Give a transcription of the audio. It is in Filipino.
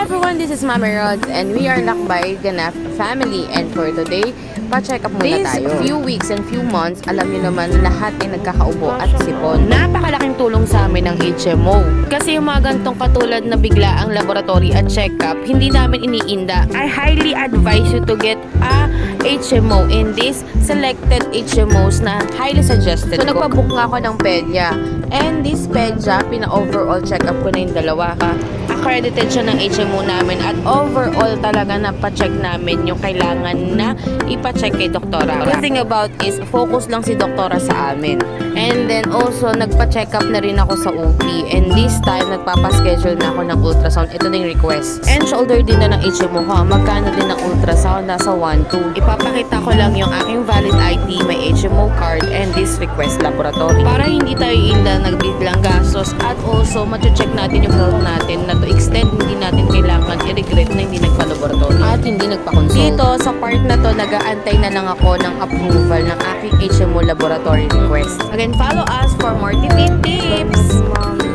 everyone, this is Mama Rods and we are Lakbay Ganap family, and for today, pa-check up muna tayo. These few weeks and few months, alam niyo naman lahat ay nagkakaubo at sipon. Napakalaking tulong sa amin ng HMO. Kasi yung mga gantong katulad na bigla ang laboratory at check-up, hindi namin iniinda. I highly advise you to get a HMO in this selected HMOs na highly suggested ko. So nagpabook nga ako ng pedya. And this pedya, pina-overall check-up ko na yung dalawa. Accredited siya ng HMO namin at overall talaga na-pa-check namin yung kailangan na ipa-check kay doktora. The thing about is, focus lang si doktora sa amin. And then also, nagpa-check up na rin ako sa OP. And this time, nagpapaschedule na ako ng ultrasound. Ito na yung request. And shoulder din na ng HMO ko. Magkano din ng ultrasound? Nasa 1,2. Ipapakita ko lang yung aking valid ID, may HMO card, and this request laboratory. Para hindi tayo inda nagbiglang gastos at also, mache-check natin yung health natin na to extend, hindi natin kailangan i-regret na hindi nagpa-laboratory at hindi nagpa-consult. Dito, sa part na to, nag-aantay na lang ako ng approval ng aking HMO laboratory request. Again, follow us for more tips.